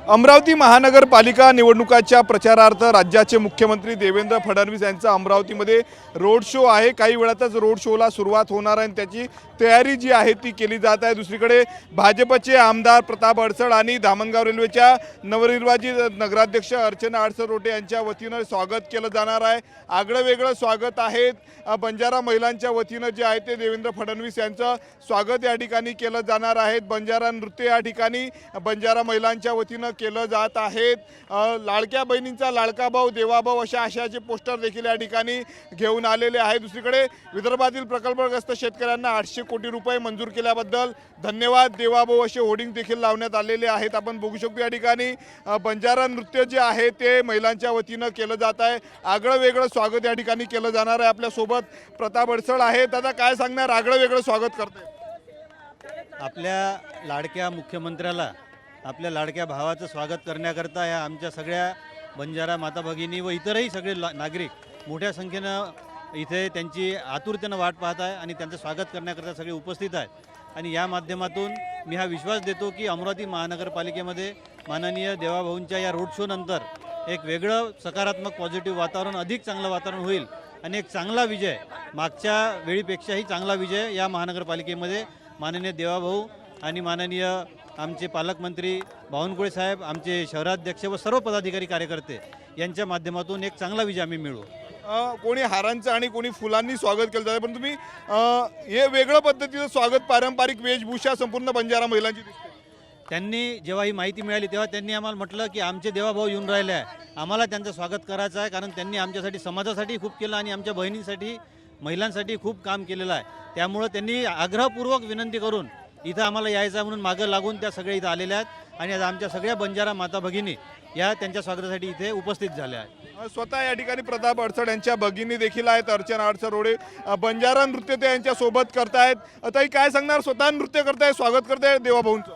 अमरावती महानगरपालिका निवडणुकाच्या प्रचारार्थ राज्याचे मुख्यमंत्री देवेंद्र फडणवीस यांचा अमरावतीमध्ये रोड शो आहे। काही वेळातच रोड शोला सुरुवात होणार आहे आणि त्याची तयारी जी आहे ती केली जात आहे। दुसरीकडे भाजपचे आमदार प्रताप अडसड आणि धामणगाव रेल्वेच्या नवनिर्वाचित नगराध्यक्ष अर्चना अडसड रोटे यांच्या वतीनं स्वागत केलं जाणार आहे। आगळं वेगळं स्वागत आहे। बंजारा महिलांच्या वतीनं जे आहे ते देवेंद्र फडणवीस यांचं स्वागत या ठिकाणी केलं जाणार आहे। बंजारा नृत्य या ठिकाणी बंजारा महिलांच्या वतीनं केलं जात आहेत। लाडक्या बहिणींचा लाडका भाऊ देवाभाऊ अशा आशयाचे पोस्टर देखील या ठिकाणी घेऊन आलेले आहे। दुसरीकडे विदर्भातील प्रकल्पग्रस्त शेतकऱ्यांना 800 कोटी रुपये मंजूर केल्याबद्दल धन्यवाद देवाभाऊ असे होर्डिंग देखील लावण्यात आलेले आहेत। आपण बघू शकतो या ठिकाणी बंजारा नृत्य जे आहे ते महिलांच्या वतीनं केलं जात आहे। आगळं वेगळं स्वागत या ठिकाणी केलं जाणार आहे। आपल्या सोबत प्रताप अडसड आहेत। दादा काय सांगणार, आगळं वेगळं स्वागत करते आपल्या लाडक्या मुख्यमंत्र्याला आपल्या लाडक्या भावाचं स्वागत करण्याकरता या आमच्या सगळ्या बंजारा माता भगिनी व इतरही सगळे नागरिक मोठ्या संख्येनं इथे त्यांची आतुरतेनं वाट पाहत आहे आणि त्यांचं स्वागत करण्याकरता सगळे उपस्थित आहेत। आणि या माध्यमातून मी हा विश्वास देतो की अमरावती महानगरपालिकेमध्ये माननीय देवाभाऊंच्या या रोड शो नंतर एक वेगळं सकारात्मक पॉझिटिव्ह वातावरण, अधिक चांगलं वातावरण होईल आणि एक चांगला विजय, मागच्या वेळीपेक्षाही चांगला विजय या महानगरपालिकेमध्ये माननीय देवाभाऊ आणि माननीय आमचे पालकमंत्री बावनकुळे साहेब, आमचे शहराध्यक्ष व सर्व पदाधिकारी कार्यकर्ते यांच्या माध्यमातून एक चांगला विजय आम्ही मिळवू। कोणी हारांचं आणि कोणी फुलांनी स्वागत केलं जातं, पण तुम्ही हे वेगळं पद्धतीचं स्वागत पारंपरिक वेशभूषा संपूर्ण बंजारा महिलांची दिसते। त्यांनी जेव्हा ही माहिती मिळाली तेव्हा त्यांनी आम्हाला म्हटलं की आमचे देवाभाऊ येऊन राहिले आहे, आम्हाला त्यांचं स्वागत करायचं आहे, कारण त्यांनी आमच्यासाठी समाजासाठी खूप केलं आणि आमच्या बहिणींसाठी महिलांसाठी खूप काम केलेलं आहे। त्यामुळं त्यांनी आग्रहपूर्वक विनंती करून इथं आम्हाला यायचं म्हणून मागं लागून त्या सगळ्या इथं आलेल्या आहेत आणि आमच्या सगळ्या बंजारा माता भगिनी या त्यांच्या स्वागतासाठी इथे उपस्थित झाल्या आहेत। स्वतः या ठिकाणी प्रताप अडसड यांच्या भगिनी देखील आहेत, अर्चना अडसड रोडे। बंजारा नृत्य ते यांच्या सोबत करतायत। आता काय सांगणार, स्वतः नृत्य करताय, स्वागत करताय देवाभाऊंचं?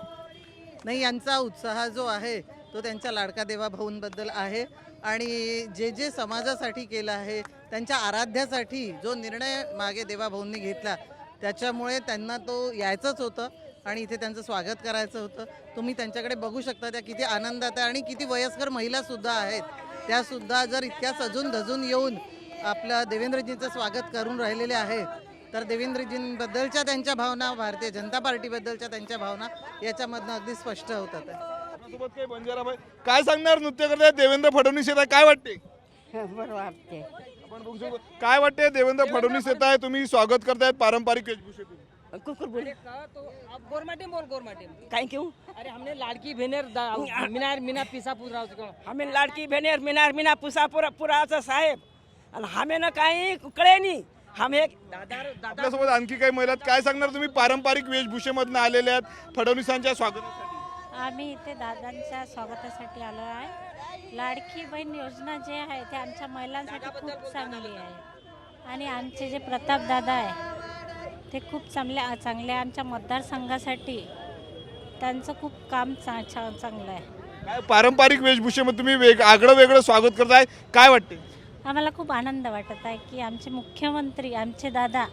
नाही, यांचा उत्साह जो आहे तो त्यांच्या लाडका देवाभाऊंबद्दल आहे आणि जे जे समाजासाठी केलं आहे, त्यांच्या आराध्यासाठी जो निर्णय मागे देवाभाऊंनी घेतला त्याच्यामुळे त्यांना तो यायचंच होतं आणि इथे त्यांचं स्वागत करायचं होतं। तुम्ही त्यांच्याकडे बघू शकता, त्या किती आनंदात आहे आणि किती वयस्कर महिलासुद्धा आहेत, त्यासुद्धा जर इतक्या सजून धजून येऊन आपलं देवेंद्रजींचं स्वागत करून राहिलेले आहे तर देवेंद्रजींबद्दलच्या त्यांच्या भावना, भारतीय जनता पार्टीबद्दलच्या त्यांच्या भावना याच्यामधनं अगदी स्पष्ट होतात आहे। सोबत काही बंजारा बाई काय सांगणार, नृत्य करताय देवेंद्र फडणवीस येत आहे, काय वाटते? बरं वाटते। आपण बघू शकतो काय वाटते, देवेंद्र फडणवीस येत आहे, तुम्ही स्वागत करतायत पारंपरिक वेशभूषेतून। कुकुर बोले तो आप गवर्नमेंट बोल गवर्नमेंट। Thank you. अरे हमने लाड़की बहनेर मीनार मीना पिसा पूरा हमें लाडकी बहनेर मीनार मीना पुसा पुराचा साहेब आणि हमें ना काही कळे नाही। हम एक आपल्यासोबत आणखी काही महिला आहेत, काय सांगणार तुम्ही पारंपरिक वेशभूषेमधून आलेले आहेत फडणवीसांच्या स्वागतासाठी? आम्ही इथे दादांच्या स्वागतासाठी आलो आहे। लाडकी बहीण योजना जे आहे ते आमच्या महिलांसाठी खूप चांगली आहे आणि आमचे जे प्रताप दादा आहे ते खूप चांगले आमच्या मतदारसंघासाठी त्यांचं खूप काम चांगलं आहे। काय पारंपरिक वेशभूषेमध्ये तुम्ही आगळं वेगळं स्वागत करताय, काय वाटते? आम्हाला खूप आनंद वाटत आहे की आमचे मुख्यमंत्री, आमचे दादा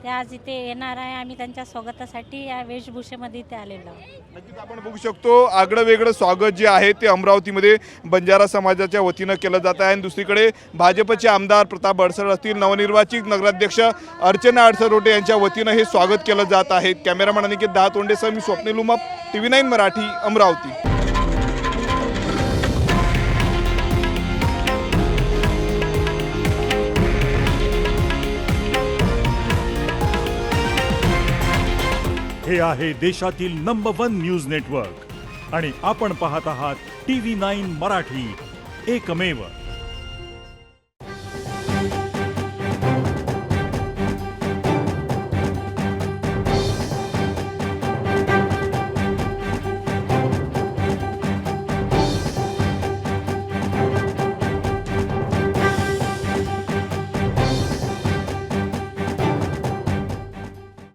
ते आज इथे येणार आहे। आम्ही त्यांच्या स्वागतासाठी या वेशभूषेमध्ये इथे आलेलो आहोत। नक्कीच आपण बघू शकतो आगळं वेगळं स्वागत जे आहे ते अमरावतीमध्ये बंजारा समाजाच्या वतीनं केलं जात आहे। आणि दुसरीकडे भाजपचे आमदार प्रताप अडसड असतील, नवनिर्वाचित नगराध्यक्ष अर्चना अडसड रोटे यांच्या वतीनं हे स्वागत केलं जात आहे। कॅमेरामॅन अनिकेत दहातोंडेसह मी स्वप्नील उमाप, TV9 मराठी, अमरावती। हे आहे देशातील नंबर 1 न्यूज नेटवर्क आणि आपण पाहत आहात TV9 मराठी, एकमेव।